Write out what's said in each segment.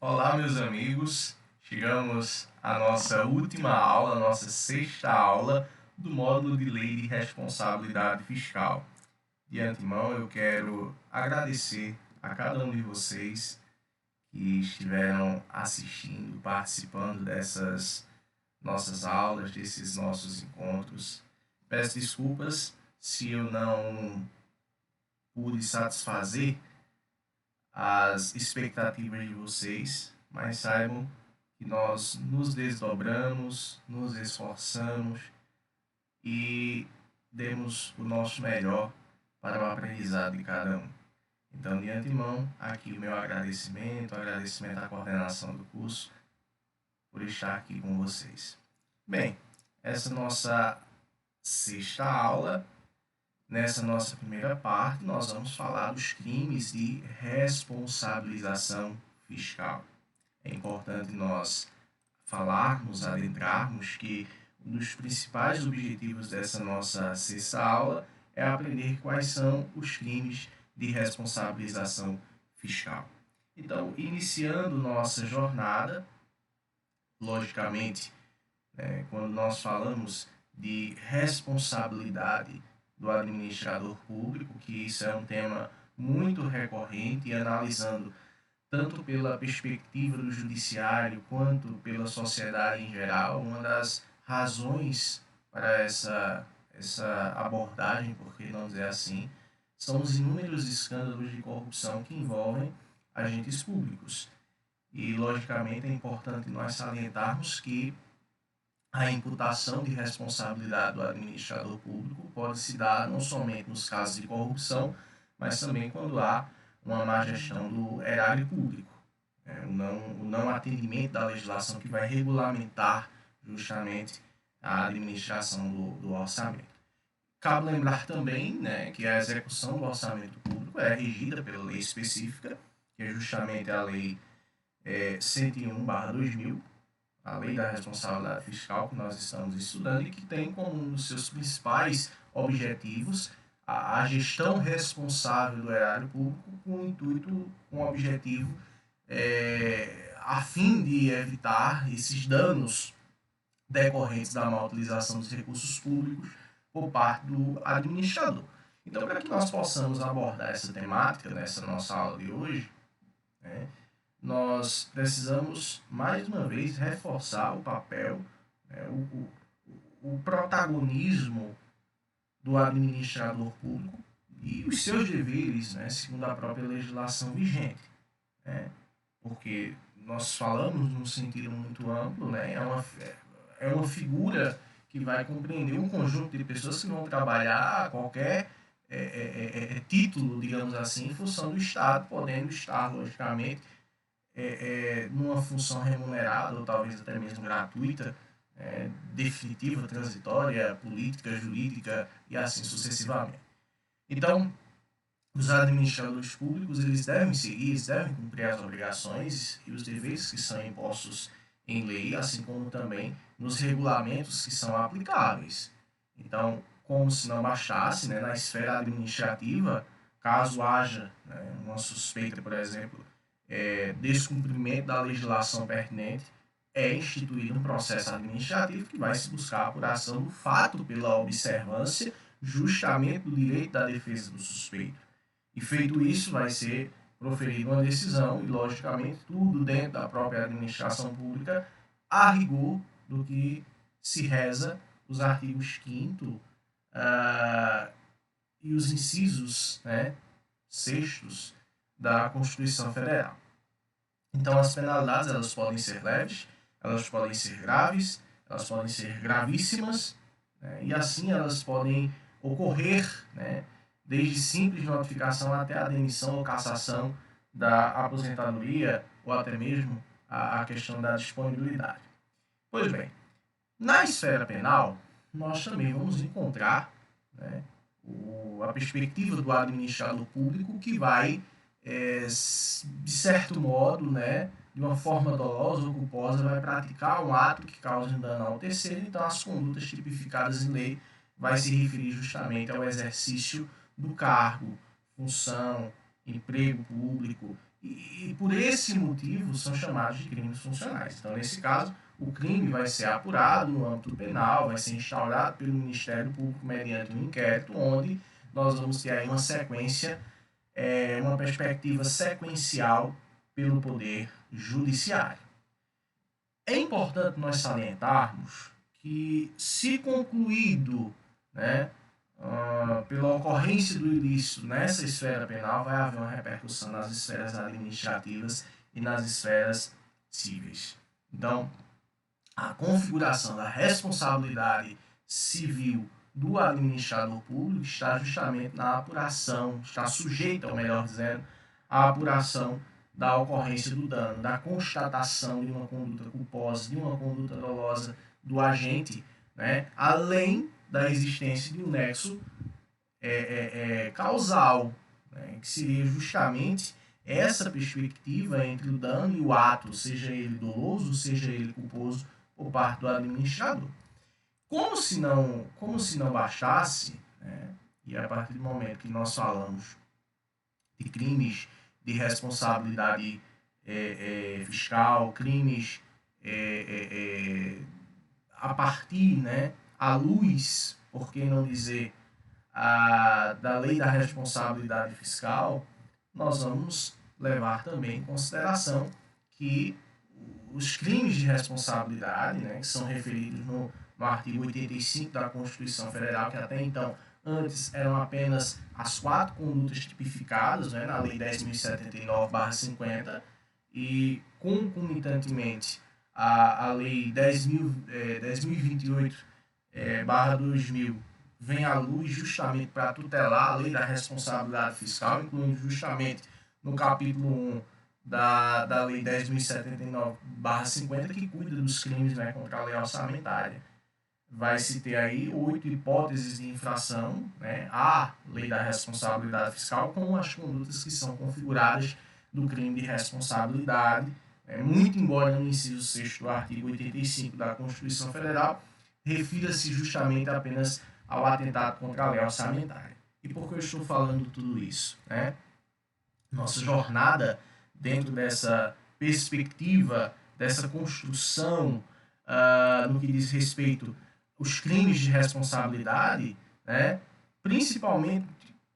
Olá, meus amigos. Chegamos à nossa última aula, nossa sexta aula do módulo de Lei de Responsabilidade Fiscal. De antemão, eu quero agradecer a cada um de vocês que estiveram assistindo, participando dessas nossas aulas, desses nossos encontros. Peço desculpas se eu não pude satisfazer as expectativas de vocês, mas saibam que nós nos desdobramos, nos esforçamos e demos o nosso melhor para o aprendizado de cada um. Então, de antemão, aqui o meu agradecimento à coordenação do curso por estar aqui com vocês. Bem, essa nossa sexta aula, nessa nossa primeira parte, nós vamos falar dos crimes de responsabilização fiscal. É importante nós falarmos, adentrarmos que um dos principais objetivos dessa nossa sexta aula é aprender quais são os crimes de responsabilização fiscal. Então, iniciando nossa jornada, logicamente, quando nós falamos de responsabilidade do administrador público, que isso é um tema muito recorrente e analisando tanto pela perspectiva do judiciário quanto pela sociedade em geral, uma das razões para essa abordagem, por que não dizer assim, são os inúmeros escândalos de corrupção que envolvem agentes públicos. E, logicamente, é importante nós salientarmos que a imputação de responsabilidade do administrador público pode se dar não somente nos casos de corrupção, mas também quando há uma má gestão do erário público, o não atendimento da legislação que vai regulamentar justamente a administração do orçamento. Cabe lembrar também, que a execução do orçamento público é regida pela lei específica, que é justamente a Lei 101/2000, a Lei da Responsabilidade Fiscal que nós estamos estudando e que tem como um dos seus principais objetivos a gestão responsável do erário público com o intuito, com o objetivo, a fim de evitar esses danos decorrentes da má utilização dos recursos públicos por parte do administrador. Então, para que nós possamos abordar essa temática nessa nossa aula de hoje, nós precisamos, mais uma vez, reforçar o papel, o protagonismo do administrador público e os seus deveres, segundo a própria legislação vigente. Porque nós falamos num sentido muito amplo, é uma figura que vai compreender um conjunto de pessoas que vão trabalhar a qualquer título, digamos assim, em função do Estado, podendo estar, logicamente, numa função remunerada ou talvez até mesmo gratuita, definitiva, transitória, política, jurídica e assim sucessivamente. Então, os administradores públicos eles devem seguir, eles devem cumprir as obrigações e os deveres que são impostos em lei, assim como também nos regulamentos que são aplicáveis. Então, como se não bastasse, na esfera administrativa, caso haja uma suspeita, por exemplo, descumprimento da legislação pertinente, é instituído um processo administrativo que vai se buscar a apuração do fato pela observância justamente do direito da defesa do suspeito. E feito isso, vai ser proferida uma decisão e, logicamente, tudo dentro da própria administração pública, a rigor do que se reza os artigos 5º e os incisos 6º da Constituição Federal. Então, as penalidades elas podem ser leves, elas podem ser graves, elas podem ser gravíssimas, e assim elas podem ocorrer, desde simples notificação até a demissão ou cassação da aposentadoria ou até mesmo a questão da disponibilidade. Pois bem, na esfera penal, nós também vamos encontrar a perspectiva do administrador público que vai, de certo modo, de uma forma dolosa ou culposa, vai praticar um ato que cause um dano ao terceiro. Então, as condutas tipificadas em lei vai se referir justamente ao exercício do cargo, função, emprego público e por esse motivo são chamados de crimes funcionais. Então, nesse caso, o crime vai ser apurado no âmbito penal, vai ser instaurado pelo Ministério Público mediante um inquérito, onde nós vamos ter aí uma sequência, uma perspectiva sequencial pelo Poder Judiciário. É importante nós salientarmos que, se concluído, né, pela ocorrência do ilícito nessa esfera penal, vai haver uma repercussão nas esferas administrativas e nas esferas cíveis. Então, a configuração da responsabilidade civil do administrador público está justamente na apuração, está sujeita, ou melhor dizendo, à apuração da ocorrência do dano, da constatação de uma conduta culposa, de uma conduta dolosa do agente, né, além da existência de um nexo causal, né, que seria justamente essa perspectiva entre o dano e o ato, seja ele doloso, seja ele culposo, por parte do administrador. Como se não bastasse, né, e a partir do momento que nós falamos de crimes de responsabilidade fiscal, crimes a partir, né, à luz, por que não dizer, da lei da responsabilidade fiscal, nós vamos levar também em consideração que os crimes de responsabilidade, né, que são referidos no artigo 85 da Constituição Federal, que até então, antes, eram apenas as 4 condutas tipificadas, né, na Lei 10.079/50, e concomitantemente a Lei 10.028/2000 vem à luz justamente para tutelar a Lei da Responsabilidade Fiscal, incluindo justamente no capítulo 1 da Lei 10.079/50, que cuida dos crimes, né, contra a lei orçamentária. Vai-se ter aí 8 hipóteses de infração, né, à Lei da Responsabilidade Fiscal, com as condutas que são configuradas do crime de responsabilidade, muito embora no inciso 6º do artigo 85 da Constituição Federal refira-se justamente apenas ao atentado contra a lei orçamentária. E por que eu estou falando tudo isso, né? Nossa jornada dentro dessa perspectiva, dessa construção no que diz respeito aos crimes de responsabilidade, né? Principalmente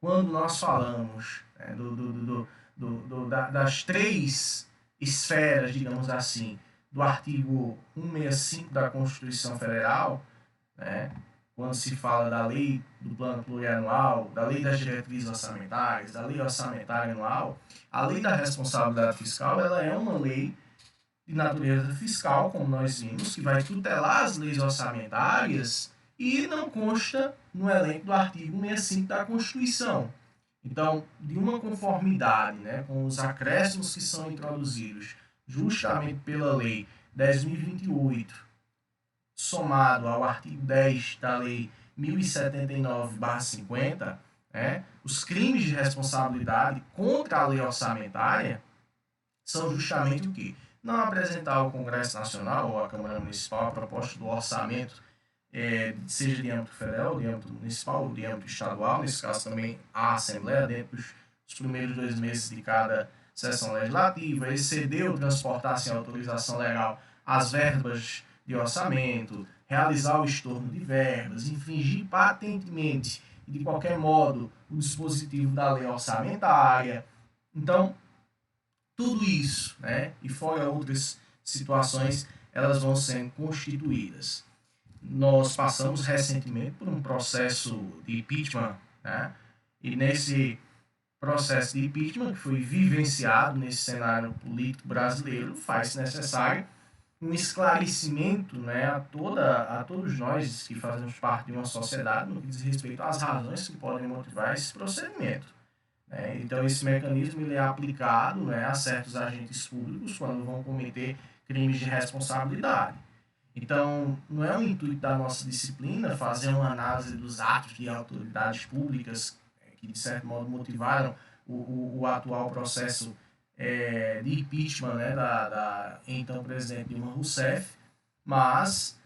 quando nós falamos, né, das 3 esferas, digamos assim, do artigo 165 da Constituição Federal, né? Quando se fala da lei do plano plurianual, da lei das diretrizes orçamentárias, da lei orçamentária anual, a lei da responsabilidade fiscal, ela é uma lei de natureza fiscal, como nós vimos, que vai tutelar as leis orçamentárias e não consta no elenco do artigo 165 da Constituição. Então, de uma conformidade, né, com os acréscimos que são introduzidos justamente pela lei 10.028, somado ao artigo 10 da lei 1079/50, né, os crimes de responsabilidade contra a lei orçamentária são justamente o quê? Não apresentar ao Congresso Nacional ou à Câmara Municipal a proposta do orçamento, seja de âmbito federal, de âmbito municipal ou de âmbito estadual, nesse caso também a Assembleia, dentro dos primeiros 2 meses de cada sessão legislativa, exceder ou transportar sem autorização legal as verbas de orçamento, realizar o estorno de verbas, infringir patentemente e de qualquer modo o dispositivo da lei orçamentária. Então, tudo isso, né, e fora outras situações, elas vão sendo constituídas. Nós passamos recentemente por um processo de impeachment, né, e nesse processo de impeachment que foi vivenciado nesse cenário político brasileiro, faz-se necessário um esclarecimento, né, a todos nós que fazemos parte de uma sociedade no que diz respeito às razões que podem motivar esse procedimento. Então, esse mecanismo ele é aplicado, né, a certos agentes públicos quando vão cometer crimes de responsabilidade. Então, não é o intuito da nossa disciplina fazer uma análise dos atos de autoridades públicas que, de certo modo, motivaram o atual processo de impeachment, né, da então presidente Dilma Rousseff, mas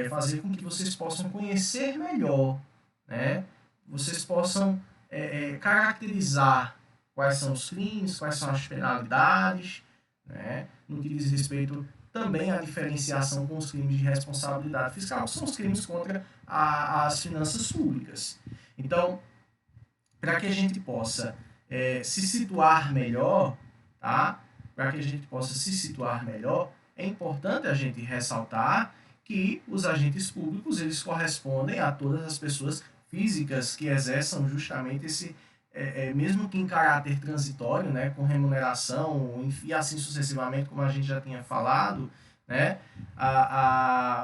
fazer com que vocês possam conhecer melhor, né, vocês possam caracterizar quais são os crimes, quais são as penalidades, né? No que diz respeito também à diferenciação com os crimes de responsabilidade fiscal, que são os crimes contra as finanças públicas. Então, para que a gente possa se situar melhor, tá? Para que a gente possa se situar melhor, é importante a gente ressaltar que os agentes públicos, eles correspondem a todas as pessoas físicas que exerçam justamente esse, mesmo que em caráter transitório, né, com remuneração, e assim sucessivamente, como a gente já tinha falado, né,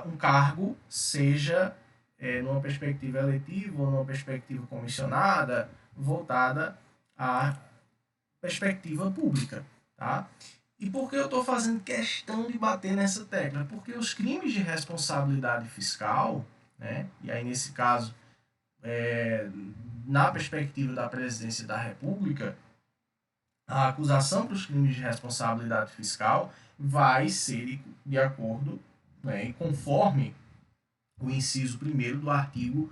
um cargo, seja numa perspectiva eletiva ou numa perspectiva comissionada, voltada à perspectiva pública, tá? E por que eu estou fazendo questão de bater nessa tecla? Porque os crimes de responsabilidade fiscal, né, e aí nesse caso, na perspectiva da presidência da República, a acusação para os crimes de responsabilidade fiscal vai ser de acordo, né, e conforme o inciso 1º do artigo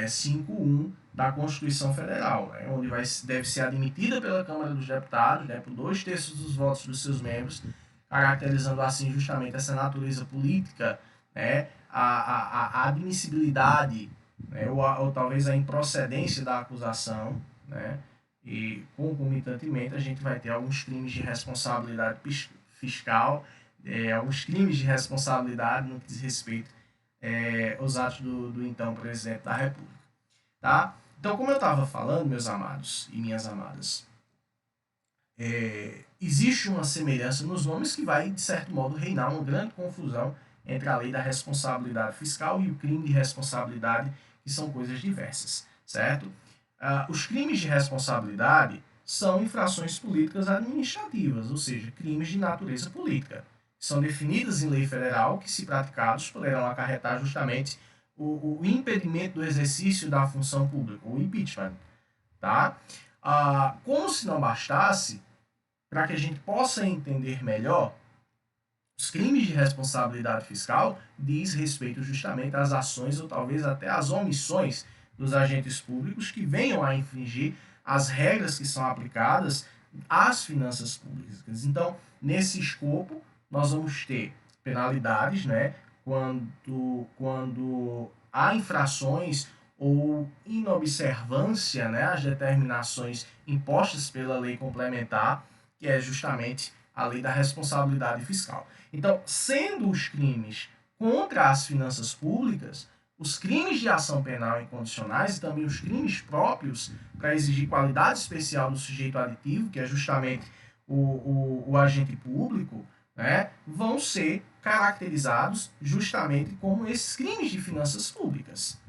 5.1 da Constituição Federal, né, onde deve ser admitida pela Câmara dos Deputados, né, por 2/3 dos votos dos seus membros, caracterizando assim justamente essa natureza política, né, a admissibilidade, né, ou talvez a improcedência da acusação, né, e concomitantemente a gente vai ter alguns crimes de responsabilidade fiscal, alguns crimes de responsabilidade no que diz respeito aos atos do então presidente da República. Tá? Então, como eu estava falando, meus amados e minhas amadas, existe uma semelhança nos nomes que vai, de certo modo, reinar uma grande confusão entre a lei da responsabilidade fiscal e o crime de responsabilidade, que são coisas diversas, certo? Os crimes de responsabilidade são infrações políticas administrativas, ou seja, crimes de natureza política. São definidas em lei federal que, se praticados, poderão acarretar justamente o impedimento do exercício da função pública, o impeachment. Tá? Como se não bastasse, para que a gente possa entender melhor, os crimes de responsabilidade fiscal diz respeito justamente às ações ou talvez até às omissões dos agentes públicos que venham a infringir as regras que são aplicadas às finanças públicas. Então, nesse escopo, nós vamos ter penalidades, né, quando há infrações ou inobservância, né, às determinações impostas pela lei complementar, que é justamente a lei da responsabilidade fiscal. Então, sendo os crimes contra as finanças públicas, os crimes de ação penal incondicionais e também os crimes próprios para exigir qualidade especial do sujeito aditivo, que é justamente o agente público, né, vão ser caracterizados justamente como esses crimes de finanças públicas.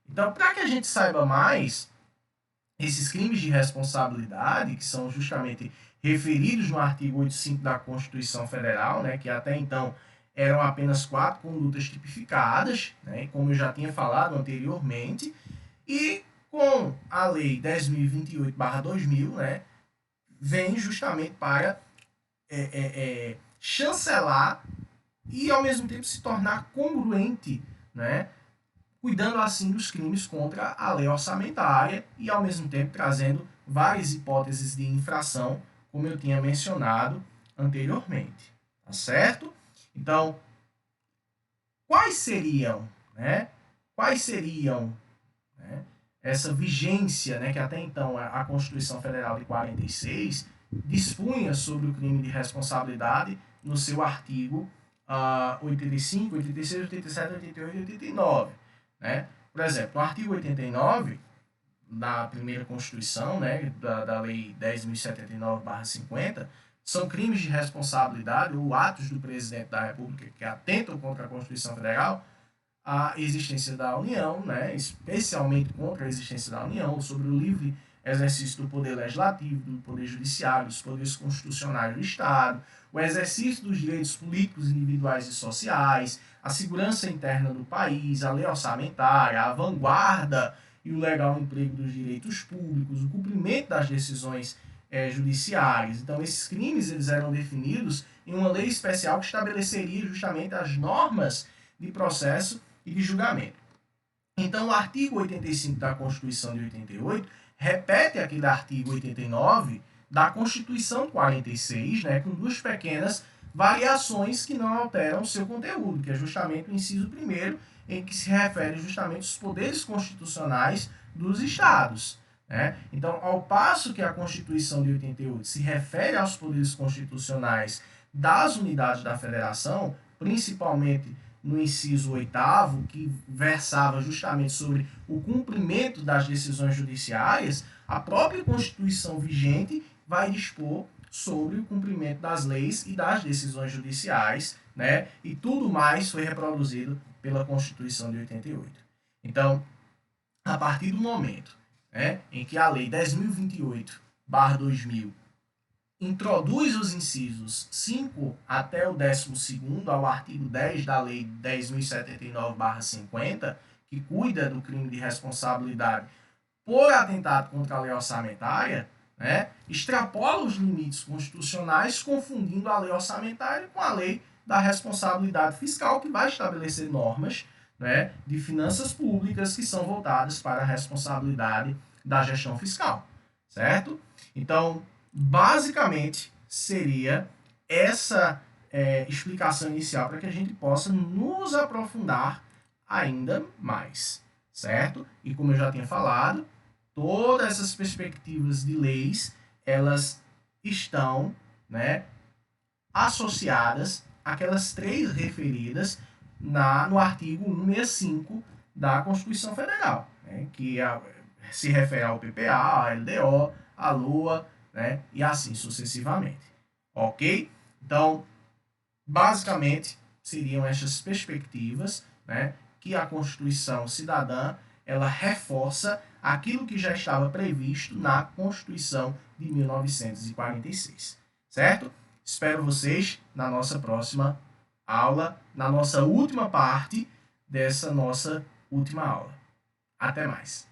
Então, para que a gente saiba mais, esses crimes de responsabilidade, que são justamente referidos no artigo 85 da Constituição Federal, né, que até então eram apenas 4 condutas tipificadas, né, como eu já tinha falado anteriormente, e com a Lei 10.028/2000, né, vem justamente para chancelar e, ao mesmo tempo, se tornar congruente, né, cuidando assim dos crimes contra a lei orçamentária e, ao mesmo tempo, trazendo várias hipóteses de infração, como eu tinha mencionado anteriormente. Tá certo? Então, quais seriam, né, essa vigência, né, que até então a Constituição Federal de 46 dispunha sobre o crime de responsabilidade no seu artigo 85, 86, 87, 88 e 89. Né? Por exemplo, no artigo 89 da primeira Constituição, né, da Lei 10.079/50, são crimes de responsabilidade ou atos do presidente da República que atentam contra a Constituição Federal, a existência da União, né, especialmente contra a existência da União, sobre o livre exercício do poder legislativo, do poder judiciário, dos poderes constitucionais do Estado, o exercício dos direitos políticos, individuais e sociais, a segurança interna do país, a lei orçamentária, a vanguarda e o legal emprego dos direitos públicos, o cumprimento das decisões judiciárias. Então, esses crimes eles eram definidos em uma lei especial que estabeleceria justamente as normas de processo e de julgamento. Então, o artigo 85 da Constituição de 88 repete aquele artigo 89 da Constituição 46, né, com duas pequenas variações que não alteram o seu conteúdo, que é justamente o inciso 1º, em que se refere justamente aos poderes constitucionais dos estados. Né? Então, ao passo que a Constituição de 88 se refere aos poderes constitucionais das unidades da federação, principalmente no inciso 8º, que versava justamente sobre o cumprimento das decisões judiciárias, a própria Constituição vigente vai dispor sobre o cumprimento das leis e das decisões judiciais, né? E tudo mais foi reproduzido pela Constituição de 88. Então, a partir do momento, né, em que a Lei 10.028/2000 introduz os incisos 5 até o 12º ao artigo 10 da Lei 10.079/50, que cuida do crime de responsabilidade por atentado contra a lei orçamentária, né, extrapola os limites constitucionais, confundindo a lei orçamentária com a lei da responsabilidade fiscal, que vai estabelecer normas, né, de finanças públicas que são voltadas para a responsabilidade da gestão fiscal, certo? Então, basicamente, seria essa explicação inicial para que a gente possa nos aprofundar ainda mais, certo? E como eu já tinha falado, todas essas perspectivas de leis, elas estão, né, associadas àquelas três referidas no artigo 165 da Constituição Federal, né, que se refere ao PPA, à LDO, à LOA, né, e assim sucessivamente. Ok? Então, basicamente, seriam essas perspectivas, né, que a Constituição Cidadã ela reforça aquilo que já estava previsto na Constituição de 1946. Certo? Espero vocês na nossa próxima aula, na nossa última parte dessa nossa última aula. Até mais!